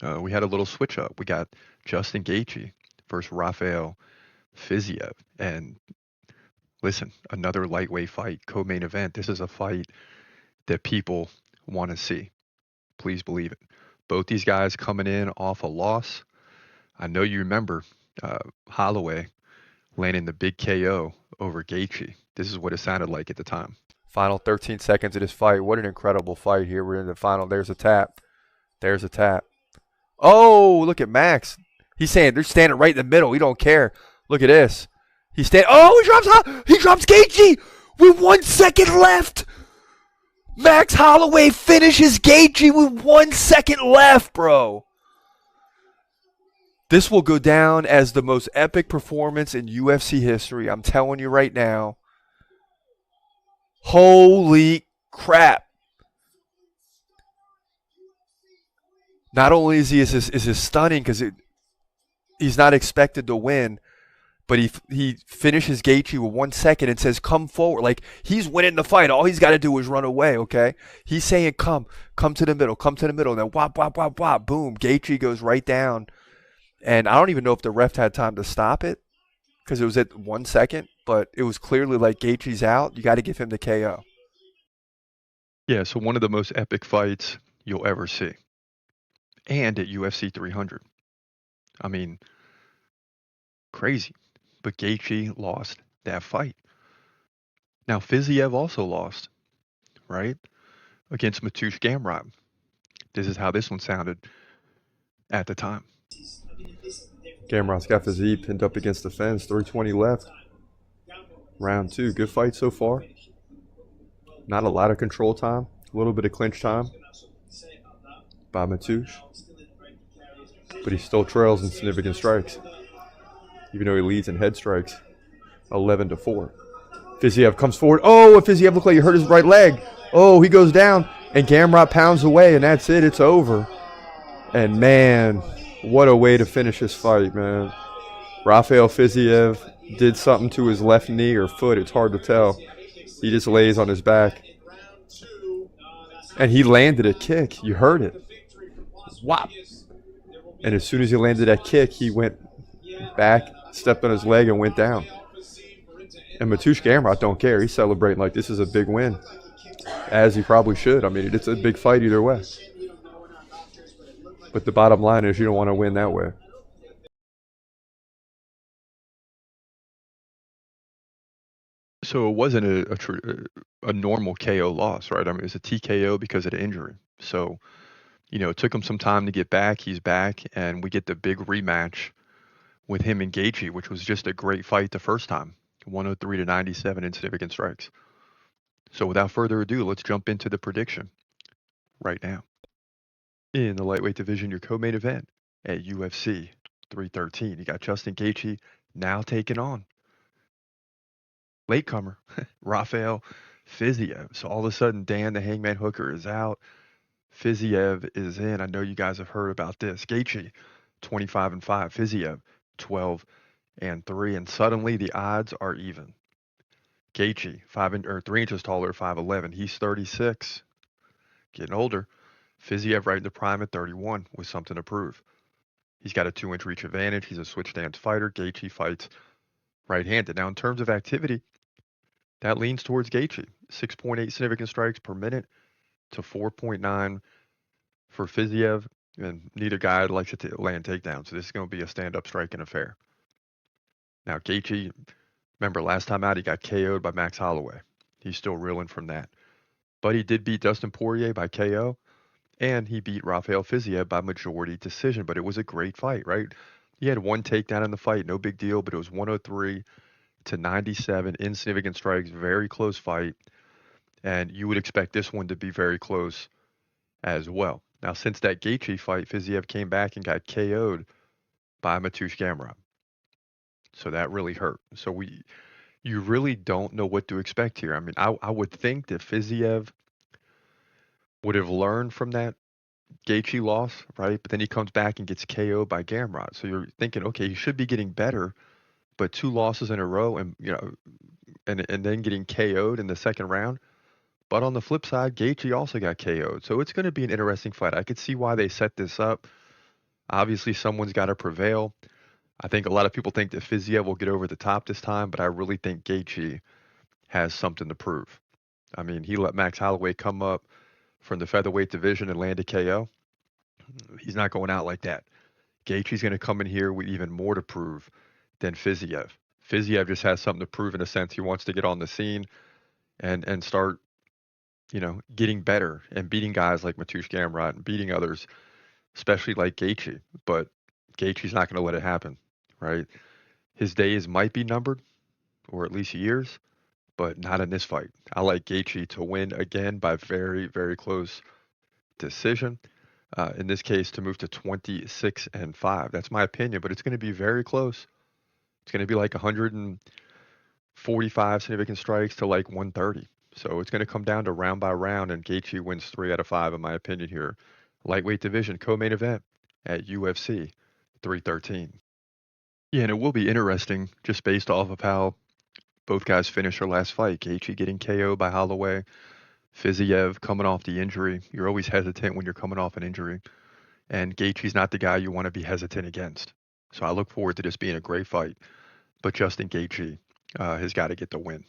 We had a little switch up. We got Justin Gaethje versus Rafael Fiziev. And listen, another lightweight fight, co-main event. This is a fight that people want to see. Please believe it. Both these guys coming in off a loss. I know you remember uh, Holloway landing the big KO over Gaethje. This is what it sounded like at the time. Final 13 seconds of this fight. What an incredible fight here. We're in the final. There's a tap. There's a tap. Oh, look at Max. He's saying they're standing right in the middle. He don't care. Look at this. He's standing. Oh, he drops Gaethje with 1 second left. Max Holloway finishes Gaethje with 1 second left, bro. This will go down as the most epic performance in UFC history. I'm telling you right now. Holy crap. Not only is this stunning because he's not expected to win, but he finishes Gaethje with 1 second and says, "Come forward." Like he's winning the fight. All he's got to do is run away. Okay, he's saying, "Come to the middle, come to the middle." And then whop, whop, whop, whop, boom. Gaethje goes right down, and I don't even know if the ref had time to stop it because it was at 1 second, but it was clearly like Gaethje's out. You got to give him the KO. Yeah, so one of the most epic fights you'll ever see. And at UFC 300. I mean, crazy. But Gaethje lost that fight. Now, Fiziev also lost, right? Against Mateusz Gamrot. This is how this one sounded at the time. Gamrot's got Fiziev pinned up against the fence. 3:20 left. Round two. Good fight so far. Not a lot of control time. A little bit of clinch time by Mateusz. But he still trails in significant strikes. Even though he leads in head strikes. 11-4. Fiziev comes forward. Oh, and Fiziev looked like he hurt his right leg. Oh, he goes down. And Gamrot pounds away, and that's it. It's over. And, man, what a way to finish this fight, man. Rafael Fiziev did something to his left knee or foot. It's hard to tell. He just lays on his back. And he landed a kick. You heard it. Whop. And as soon as he landed that kick, he went back, stepped on his leg, and went down. And Mateusz Gamrot don't care. He's celebrating like this is a big win, as he probably should. I mean, it's a big fight either way. But the bottom line is you don't want to win that way. So it wasn't a normal KO loss, right? I mean, it was a TKO because of the injury. So, it took him some time to get back. He's back, and we get the big rematch with him and Gaethje, which was just a great fight the first time. 103-97 in significant strikes. So without further ado, let's jump into the prediction right now. In the lightweight division, your co-main event at UFC 313, you got Justin Gaethje now taking on latecomer Rafael Fiziev. So all of a sudden, Dan the Hangman Hooker is out. Fiziev is in. I know you guys have heard about this. Gaethje 25-5, Fiziev 12-3, and suddenly the odds are even. Gaethje 3 inches taller, 5'11". He's 36, getting older. Fiziev right in the prime at 31 with something to prove. He's got a 2-inch reach advantage. He's a switch stance fighter. Gaethje fights right-handed. Now, in terms of activity, that leans towards Gaethje. 6.8 significant strikes per minute to 4.9 for Fiziev, and neither guy likes to land takedowns, so this is going to be a stand-up striking affair. Now, Gaethje, remember last time out he got KO'd by Max Holloway. He's still reeling from that. But he did beat Dustin Poirier by KO, and he beat Rafael Fiziev by majority decision. But it was a great fight, right? He had one takedown in the fight, no big deal, but it was 103-97 in significant strikes, very close fight. And you would expect this one to be very close as well. Now, since that Gaethje fight, Fiziev came back and got KO'd by Mateusz Gamrot. So that really hurt. So you really don't know what to expect here. I mean, I would think that Fiziev would have learned from that Gaethje loss, right? But then he comes back and gets KO'd by Gamrot. So you're thinking, okay, he should be getting better, but 2 losses in a row and and then getting KO'd in the second round. But on the flip side, Gaethje also got KO'd. So it's going to be an interesting fight. I could see why they set this up Obviously, someone's got to prevail. I think a lot of people think that Fiziev will get over the top this time, but I really think Gaethje has something to prove. I mean, he let Max Holloway come up from the featherweight division and land a KO. He's not going out like that. Gaethje's going to come in here with even more to prove than Fiziev. Fiziev just has something to prove in a sense. He wants to get on the scene and start, getting better and beating guys like Mateusz Gamrot and beating others, especially like Gaethje. But Gaethje's not going to let it happen, right? His days might be numbered, or at least years, but not in this fight. I like Gaethje to win again by very, very close decision. In this case, to move to 26-5. That's my opinion, but it's going to be very close. It's going to be like 145 significant strikes to like 130. So it's going to come down to round by round, and Gaethje wins 3 out of 5, in my opinion, here. Lightweight division co-main event at UFC 313. Yeah, and it will be interesting just based off of how both guys finished their last fight. Gaethje getting KO'd by Holloway, Fiziev coming off the injury. You're always hesitant when you're coming off an injury, and Gaethje's not the guy you want to be hesitant against. So I look forward to this being a great fight, but Justin Gaethje has got to get the win.